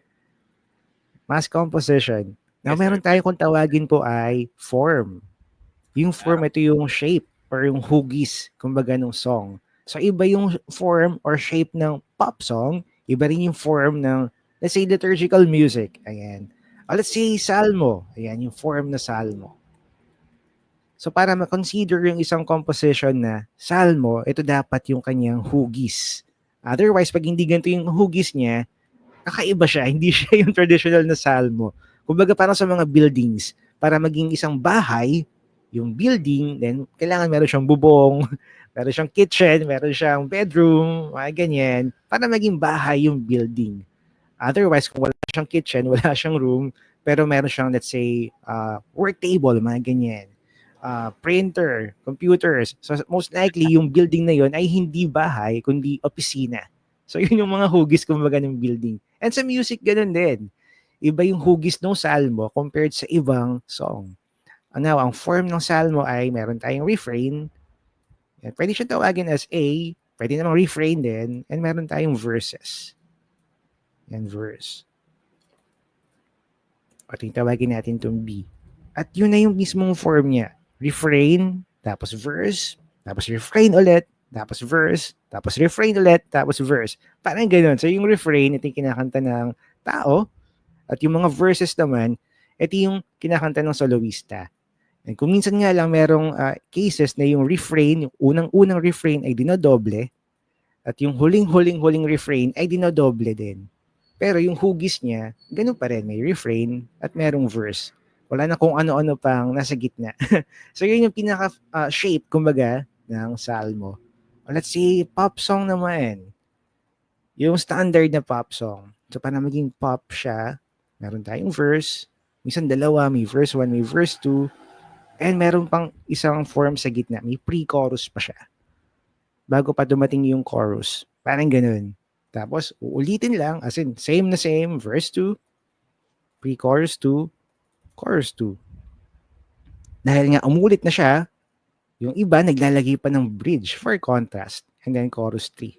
Mass composition. Now, Yes sir. meron tayo kung tawagin po ay form. Yung Ah, form, ito yung shape or yung hugis, kumbaga, nung song. So, iba yung form or shape ng pop song, iba rin yung form ng, let's say, liturgical music. Ayan. O let's say, salmo. Ayan, yung form na salmo. So, para ma-consider yung isang composition na salmo, ito dapat yung kanyang hugis. Otherwise, pag hindi ganito yung hugis niya, kakaiba siya. Hindi siya yung traditional na salmo. Kumbaga, parang sa mga buildings, para maging isang bahay, yung building, then kailangan meron siyang bubong, meron siyang kitchen, meron siyang bedroom, mga ganyan, para maging bahay yung building. Otherwise, kung wala siyang kitchen, wala siyang room, pero meron siyang, let's say, work table, mga ganyan, printer, computers. So, most likely, yung building na yon ay hindi bahay, kundi opisina. So, yun yung mga hugis, kumbaga, ng building. And sa music, ganun din. Iba yung hugis ng salmo compared sa ibang song. Now, ang form ng salmo ay meron tayong refrain. Yan, pwede siya tawagin as A, pwede namang refrain din, and meron tayong verses. Yan, verse. O ito yung tawagin natin itong B. At yun na yung mismong form niya. Refrain, tapos verse, tapos refrain ulit, tapos verse, tapos refrain ulit, tapos verse. Parang ganun. So yung refrain, ito yung kinakanta ng tao, at yung mga verses naman, ito yung kinakanta ng soloista. And kung minsan nga lang merong cases na yung refrain, yung unang-unang refrain ay dinodoble, at yung huling-huling-huling refrain ay dinodoble din. Pero yung hugis niya, ganun pa rin. May refrain at merong verse. Wala na kung ano-ano pang nasa gitna. So yun yung pinaka-shape, kumbaga, ng salmo. Let's say, pop song naman. Yung standard na pop song. So para maging pop siya, meron tayong verse, minsan dalawa, may verse 1, may verse 2, and meron pang isang form sa gitna, may pre-chorus pa siya bago pa dumating yung chorus. Parang ganun. Tapos, uulitin lang, as in, same na same, verse 2, pre-chorus 2, chorus 2. Dahil nga umulit na siya, yung iba naglalagay pa ng bridge for contrast, and then chorus 3.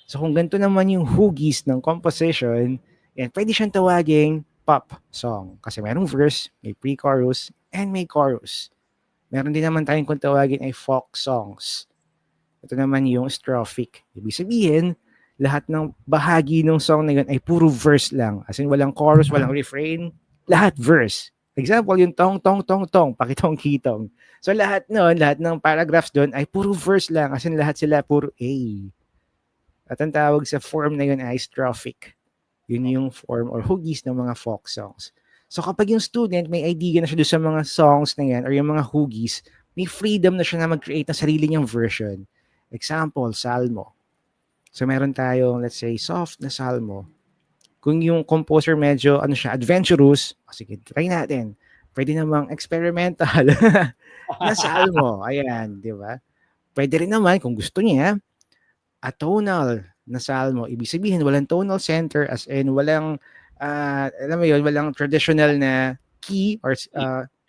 So kung ganito naman yung hugis ng composition, yan, pwede siyang tawaging pop song. Kasi merong verse, may pre-chorus, and may chorus. Meron din naman tayong kung tawagin ay folk songs. Ito naman yung strophic. Ibig sabihin, lahat ng bahagi ng song na yun ay puro verse lang. As in, walang chorus, walang refrain. Lahat verse. Example, yung tong, tong, tong, tong, pakitong, kitong. So lahat nun, lahat ng paragraphs doon ay puro verse lang. As in, lahat sila puro A. At ang tawag sa form na yun ay strophic. Yun yung form or hugis ng mga folk songs. So kapag yung student may idea na siya doon sa mga songs na yan or yung mga hugis, may freedom na siya na mag-create ng sarili niyang version. Example, Salmo. So meron tayong, let's say, soft na Salmo. Kung yung composer medyo, ano siya, adventurous, sige, try natin. Pwede namang experimental na Salmo. Ayan, di ba? Pwede rin naman, kung gusto niya, atonal na salmo. Ibig sabihin, walang tonal center as in walang, alam mo yun, walang traditional na key or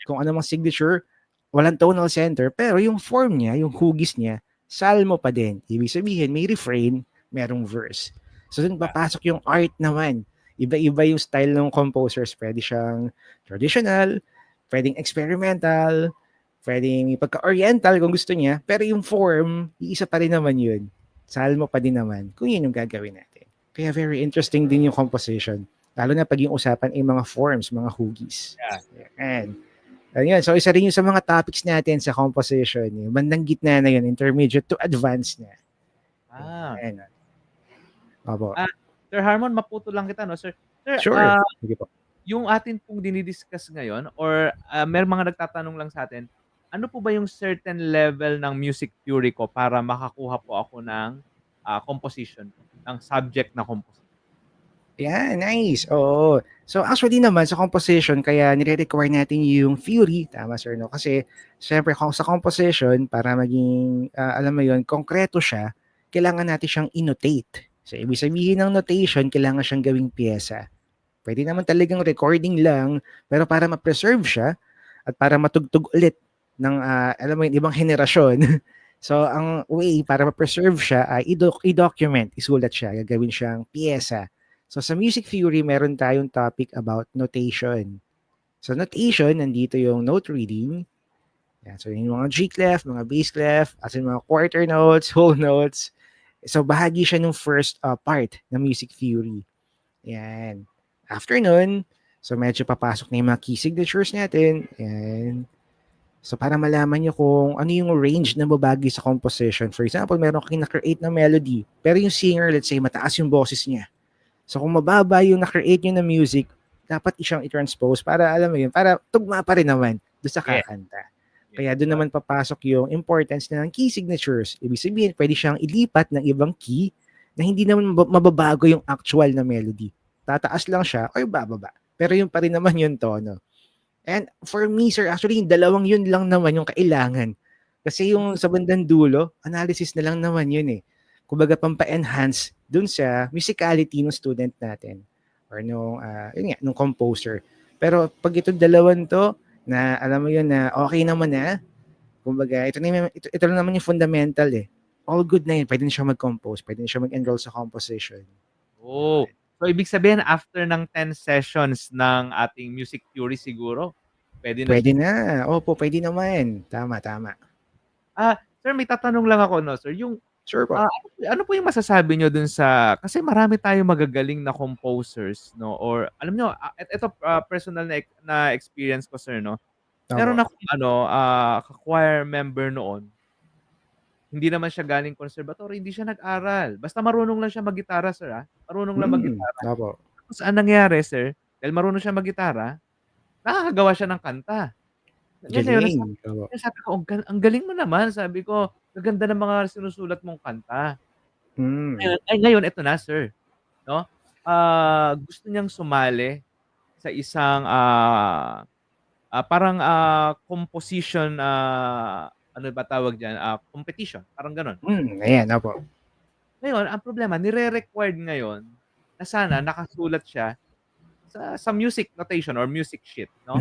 kung ano mang signature, walang tonal center. Pero yung form niya, yung hugis niya, salmo pa din. Ibig sabihin, may refrain, merong verse. So dun Yeah. papasok yung art naman. Iba-iba yung style ng composers. Pwede siyang traditional, pwedeng experimental, pwedeng pagka-oriental kung gusto niya. Pero yung form, iisa pa rin naman yun. Salmo pa din naman kung yun yung gagawin natin. Kaya very interesting din yung composition. Lalo na pag yung usapan ay mga forms, mga hugis. Yeah. And ayun, so isa rin yung sa mga topics natin sa composition. Yung bandang gitna na yun, intermediate to advanced na. Ah, Ayan. Opo. ah, Sir Harmon, maputol lang kita 'no, sir. Sir, Sure. Sige po. yung atin pong dini-discuss ngayon or may mga nagtatanong lang sa atin, ano po ba yung certain level ng music theory ko para makakuha po ako ng, composition, ng subject na composition? Yeah, nice. Oo. So actually naman sa composition kaya nire-require natin yung theory, tama sir, no? Kasi syempre kung sa composition para maging alam mo yun, konkreto siya, kailangan natin siyang innotate. So ibig sabihin ng notation, kailangan siyang gawing piyesa. Pwede naman talagang recording lang, pero para ma-preserve siya at para matugtog ulit ng alam mo yun, ibang henerasyon. So ang way para ma-preserve siya ay i-document, isulat siya, gagawin siyang piyesa. So sa music theory, meron tayong topic about notation. So notation, nandito yung note reading. Yan. So yung mga G clef, mga bass clef, as in mga quarter notes, whole notes. So bahagi siya ng first part ng music theory. Yan. After nun, so medyo papasok na yung mga key signatures natin. Yan. So para malaman nyo kung ano yung range na babagi sa composition. For example, meron kang na-create na melody, pero yung singer, let's say, mataas yung boses niya. So kung mababa yung na-create nyo na music, dapat siyang i-transpose para alam mo yun, para tugma pa rin naman doon sa Yes, kakanta. yes, Kaya doon naman papasok yung importance ng key signatures. Ibig sabihin, pwede siyang ilipat ng ibang key na hindi naman mababago yung actual na melody. Tataas lang siya or bababa. Pero yung pa rin naman yung tono. And for me, sir, actually, yung dalawang yun lang naman yung kailangan. Kasi yung sa bandang dulo, analysis na lang naman yun eh. Kumbaga, pampa-enhance dun sa musicality ng student natin or nung, yun nga, nung composer. Pero pag itong dalawan to, na alam mo yun na okay naman na, kumbaga, ito lang naman yung fundamental eh. All good na yun. Pwede na siya mag-compose. Pwede na siya mag-enroll sa composition. Oh, so ibig sabihin after ng 10 sessions ng ating music theory siguro, puwede na Pwede siya. na. Opo, pwede naman. Tama, tama. Sir, may tatanong lang ako 'no, sir, yung Sure po. ano po yung masasabi niyo dun sa kasi marami tayong magagaling na composers 'no or alam niyo, eto, personal na experience ko sir 'no. Meron Opo. akong ano, ka-choir member noon, hindi naman siya galing conservatory, hindi siya nag-aral, basta marunong lang siya maggitara sir, marunong lang maggitara. Opo. Tapos ang nangyari sir, dahil marunong siya maggitara, nakakagawa siya ng kanta. Ngayon Galing. Opo. sabi ko, "Ang galing mo naman," sabi ko, "gaganda ng mga sinusulat mong kanta." Hmm. Ngayon eto na sir, 'no, gusto niyang sumali sa isang, parang, composition, ano ba tawag diyan, competition, parang gano'n. Ayan, opo. Ngayon ang problema nire-required ngayon na sana nakasulat siya sa music notation or music sheet 'no.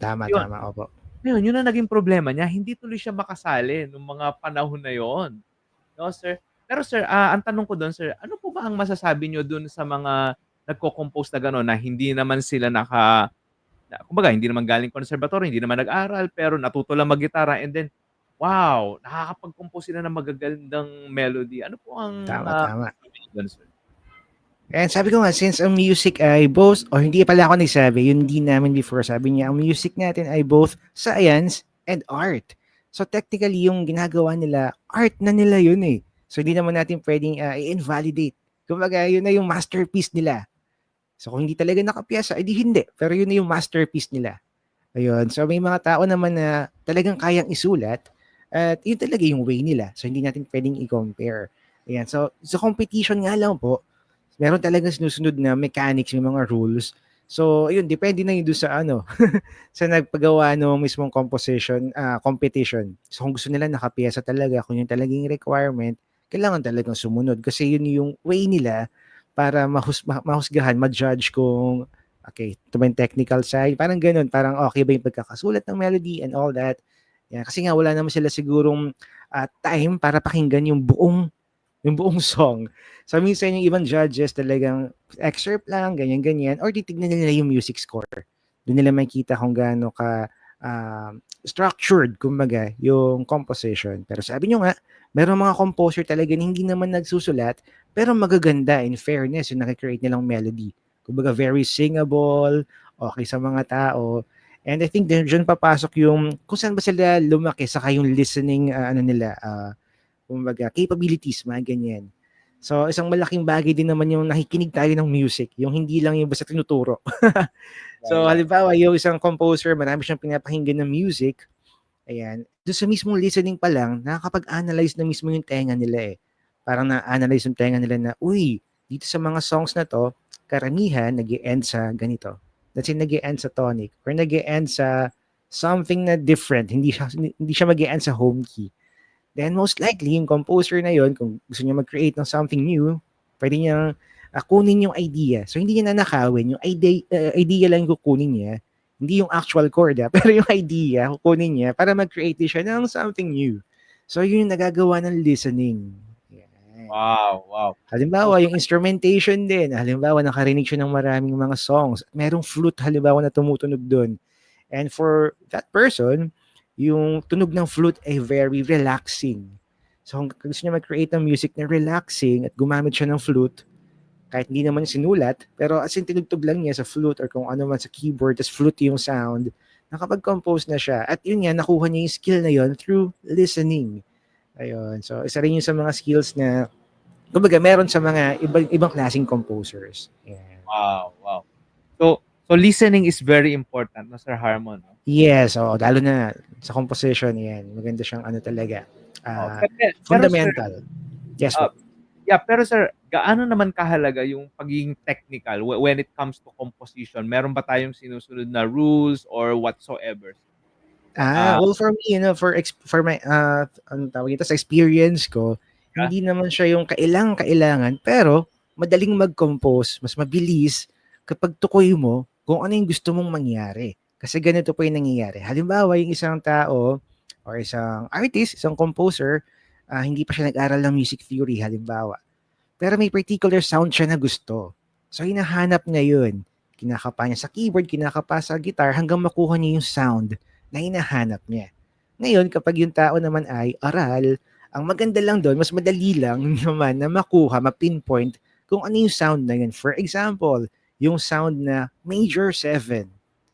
Tama, Yun, tama, opo. ngayon yun ang naging problema niya, hindi tuloy siya makasali nung mga panahon na yun. 'No, sir. Pero sir, ang tanong ko dun sir, ano po ba ang masasabi niyo dun sa mga nagko-compose na gano'n na hindi naman sila kumbaga hindi naman galing conservatory, hindi naman nag-aral, pero natuto lang maggitara and then, wow, nakakapag-compose sila ng magagandang melody. Ano po ang, Tama, tama. masasabi niyo dun sir? And sabi ko nga, since ang music ay both, o hindi pala ako nagsabi, yun din namin before, sabi niya, ang music natin ay both science and art. So technically, yung ginagawa nila, art na nila yun eh. So hindi naman natin pwedeng i-invalidate. Kumbaga, yun na yung masterpiece nila. So kung hindi talaga nakapiyasa, edi hindi. Pero yun na yung masterpiece nila. Ayun. So may mga tao naman na talagang kayang isulat at yun talaga yung way nila. So hindi natin pwedeng i-compare. Ayan. So sa competition nga lang po, meron talagang sinusunod na mechanics, may mga rules. So, ayun, depende na yun doon sa ano, sa nagpagawa ng mismong composition, competition. So, kung gusto nila nakapiyesa talaga, kung yun talagang requirement, kailangan talagang sumunod. Kasi yun yung way nila para mahusgahan, ma-judge kung, okay, ito ba yung technical side? Parang ganun, parang okay ba yung pagkakasulat ng melody and all that. Yan. Kasi nga, wala naman sila sigurong time para pakinggan yung buong yung buong song. So minsan yung ibang judges talagang excerpt lang, ganyan-ganyan, or titignan nila yung music score. Doon nila makita kung gaano ka structured, kumbaga, yung composition. Pero sabi nyo nga, meron mga composer talaga na hindi naman nagsusulat, pero magaganda, in fairness, yung nakikreate nilang melody. Kumbaga, very singable, okay sa mga tao. And I think dyan papasok yung kung saan ba sila lumaki, saka yung listening, kumbaga, capabilities, mga ganyan. So, isang malaking bagay din naman yung nakikinig tayo ng music, yung hindi lang yung basta tinuturo. So, Right. halimbawa, yung isang composer, marami siyang pinapakinggan ng music, ayan, doon sa mismong listening pa lang, nakakapag-analyze na mismo yung tenga nila eh. Parang na-analyze yung tenga nila na, uy, dito sa mga songs na to, karamihan nag end sa ganito. Let's say nag end sa tonic or nag end sa something na different. Hindi siya mag end sa home key. Then most likely, yung composer na yon, kung gusto niya mag-create ng something new, pwede niyang kunin yung idea. So, hindi niya nanakawin. Yung idea lang yung kukunin niya. Hindi yung actual chord, pero yung idea, kukunin niya para mag-create siya ng something new. So, yun yung nagagawa ng listening. Yan. Wow, wow. So, Halimbawa, yung instrumentation din. Halimbawa, nakarinig siya ng maraming mga songs. Merong flute, halimbawa, na tumutunog doon. And for that person, yung tunog ng flute ay very relaxing. So kung gusto niya mag-create ng music na relaxing at gumamit siya ng flute, kahit hindi naman sinulat, pero as in tinugtog lang niya sa flute or kung ano man sa keyboard, tas flute yung sound, nakapag-compose na siya. At yun nga, nakuha niya yung skill na yun through listening. Ayun. So, isa rin yun sa mga skills na, kumbaga, meron sa mga ibang klaseng composers. Yeah. wow, wow. So listening is very important, no, Sir Harmon, no? Yes, oo, lalo na sa composition, yan. Maganda siyang ano talaga, Oh, pero sir, fundamental. Yes uh, po. yeah, pero sir, gaano naman kahalaga yung pagiging technical when it comes to composition? Meron ba tayong sinusunod na rules or whatsoever? Ah, Well for me, for my, anong tawag dito, sa experience ko, yeah. hindi naman siya yung kailangan, pero madaling mag-compose, mas mabilis kapag tukoy mo kung ano yung gusto mong mangyari. Kasi ganito po yung nangyayari. Halimbawa, yung isang tao or isang artist, isang composer, hindi pa siya nag-aral ng music theory, halimbawa. Pero may particular sound siya na gusto. So, hinahanap niya yun. Kinakapa niya sa keyboard, kinakapa sa guitar, hanggang makuha niya yung sound na hinahanap niya. Ngayon, kapag yung tao naman ay aral, ang maganda lang doon, mas madali lang naman na makuha, ma-pinpoint kung ano yung sound na yun. For example, yung sound na major 7.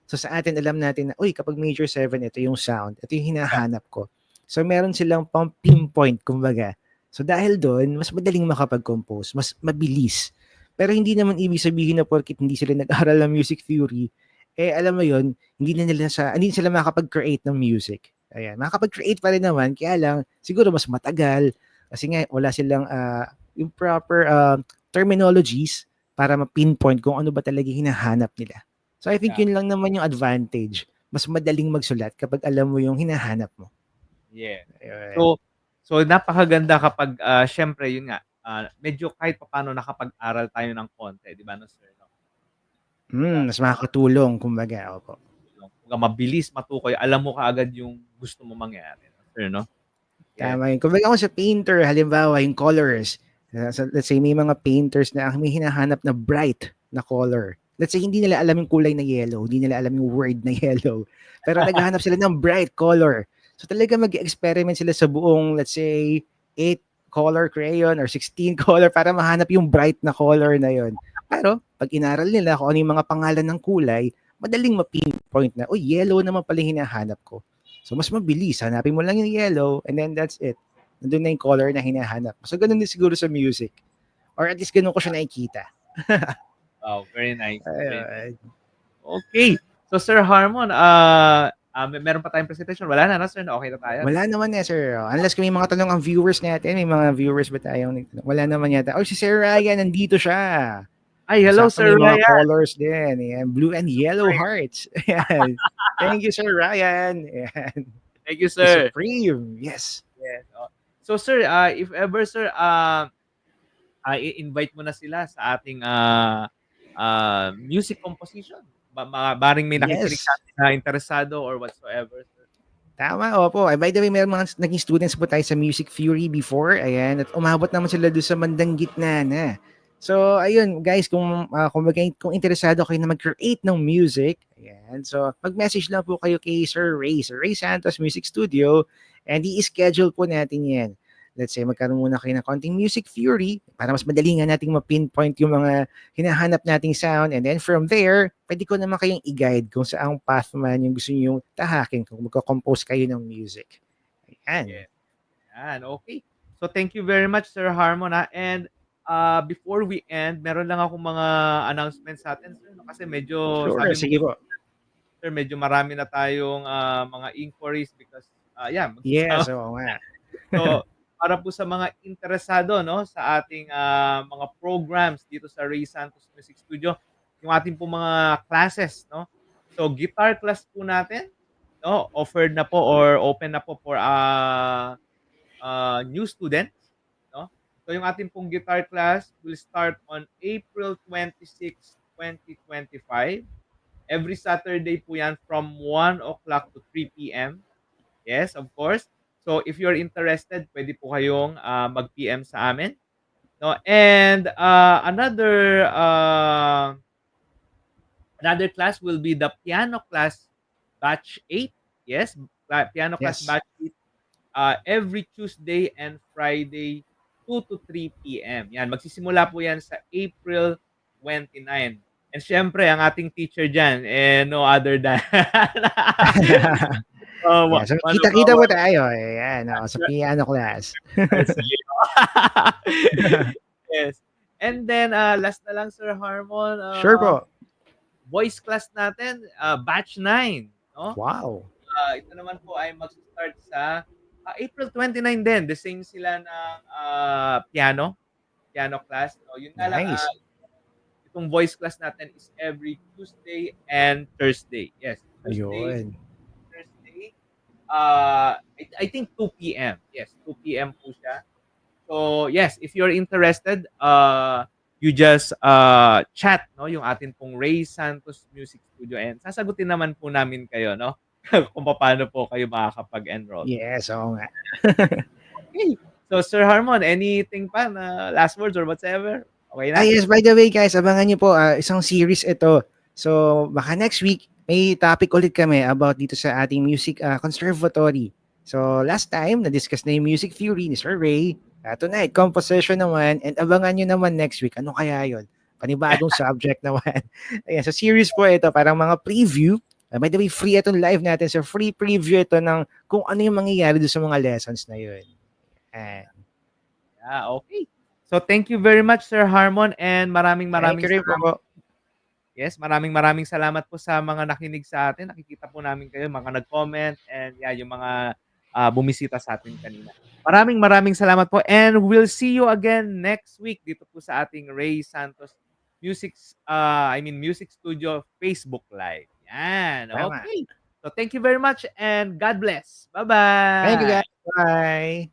So sa atin, alam natin na, uy, kapag major 7, ito yung sound. Ito yung hinahanap ko. So meron silang pang pinpoint, kumbaga. So dahil doon, mas madaling makapag-compose, mas mabilis. Pero hindi naman ibig sabihin na porkit hindi sila nag-aral ng music theory, alam mo yon, hindi sila makakapag-create ng music. Ayan, makakapag-create pa rin naman, kaya lang siguro mas matagal kasi nga wala silang yung proper terminologies para ma-pinpoint kung ano ba talaga hinahanap nila. So I think Yeah. yun lang naman yung advantage. Mas madaling magsulat kapag alam mo yung hinahanap mo. Yeah. Ayun. So napakaganda kapag syempre yun nga, medyo kahit papaano nakapag-aral tayo ng konti, 'di ba, no, sir, no? Yeah. Mas makakatulong kumbaga, opo. Kumbaga mabilis matukoy, alam mo kaagad yung gusto mo mangyari, no, sir, no? Yeah. Tama yun. Kumbaga kung sa painter, halimbawa, yung colors. Let's say, may mga painters na may hinahanap na bright na color. Let's say, hindi nila alam yung kulay na yellow. Hindi nila alam yung word na yellow. Pero naghahanap sila ng bright color. So talaga mag-experiment sila sa buong, let's say, 8 color crayon or 16 color para mahanap yung bright na color na yon. Pero pag inaral nila kung ano yung mga pangalan ng kulay, madaling ma-pinpoint na, oh, yellow naman pala hinahanap ko. So, mas mabilis. Hanapin mo lang yung yellow and then that's it. Nandun na yung color na hinahanap. So, ganun din siguro sa music. Or at least ganun ko siya nakikita. Wow, very nice. Very nice. Ayun. Okay. So Sir Harmon, meron pa tayong presentation. Wala na, no, sir? Okay na tayo. Wala naman sir. Unless kung may mga tanong ang viewers natin, may mga viewers ba tayong nagtanong? Wala naman yata. Oh, si Sir Ryan, nandito siya. Ay, hello, Sakto Sir may mga Ryan. colors din. Ayan, blue and yellow hearts. Ayan. Thank you, Sir Ryan. Ayan. Thank you, The sir. Supreme. Yes. Yes. So sir, if ever sir, i-invite mo na sila sa ating music composition. Baring may nakikinig Yes. sa atin na interesado or whatsoever, sir. Tama, opo. By the way, meron mga naging students po tayo sa Music Fury before, ayan, at umabot naman sila do'n sa bandang gitna na. So, ayun guys, kung interesado kayo na mag-create ng music, ayan, so mag-message lang po kayo kay Sir Ray Santos Music Studio, and i-schedule po natin 'yan. Let's say magkaroon muna kayo ng konting Music Fury para mas madali nga nating ma-pinpoint yung mga hinahanap nating sound, and then from there, pwede ko naman kayong i-guide kung saang path man yung gusto niyong tahakin kung magko-compose kayo ng music. Ayan. Yes. Yan, okay. So thank you very much Sir Harmon, and, before we end meron lang akong mga announcements sa'tin sir 'no, kasi medyo Sure, sabi mo sige po. sir medyo marami na tayong, mga inquiries because, yan Yes, magsasama. oo nga. So, para po sa mga interesado 'no, sa ating, mga programs dito sa Ray Santos Music Studio, yung ating pong mga classes 'no. So, guitar class po natin 'no, offered na po or open na po for, new students 'no. So, yung ating pong guitar class will start on April 26, 2025. Every Saturday po 'yan from 1 o'clock to 3 p.m. Yes, of course. So, if you're interested, pwede po kayong, mag-PM sa amin, 'no. And, another class will be the piano class batch 8. Yes, piano class Yes. batch 8, every Tuesday and Friday, 2 to 3 p.m. 'Yan, magsisimula po 'yan sa April 29. And siyempre ang ating teacher diyan, eh, no other than Yeah, so kita-kita po tayo, ayan, oo, sa piano class. Yes. And then, last na lang Sir Harmon, Sure po. voice class natin, batch 9 'no. Wow. Ito naman po ay magsa-start sa, April 29 din, the same sila ng, piano class. So yun nga lang, Nice. itong voice class natin is every Tuesday and Thursday. Yes, Tuesday, Ayun. Thursday, I think 2 p.m. Yes, 2 p.m. po siya. So, yes, if you're interested, you just, chat 'no, yung atin pong Ray Santos Music Studio and sasagutin naman po namin kayo 'no, kung papaano po kayo makakapag-enroll. Yes, oo nga. Okay. So, Sir Harmon, anything pa na last words or whatsoever? Okay na? Yes, by the way guys, abangan niyo po, isang series ito. So, baka next week may topic ulit kami about dito sa ating music, conservatory. So, last time na-discuss na yung Music Theory ni Sir Ray. Tonight, composition naman, and abangan niyo naman next week, ano kaya yun? Panibagong subject naman. Ayan, so series po ito, parang mga preview. By the way, free itong live natin. So, free preview ito ng kung ano yung mangyayari doon sa mga lessons na yun. Ayan. Yeah, okay. So, thank you very much Sir Harmon and maraming Thank you rin salamat. po. Yes, maraming salamat po sa mga nakinig sa atin. Nakikita po namin kayo, mga nag-comment and yeah, yung mga, bumisita sa atin kanina. Maraming salamat po and we'll see you again next week dito po sa ating Ray Santos Music Studio Facebook Live. Yan, Tama. okay. So thank you very much and God bless. Thank you Bye-bye. guys. Bye.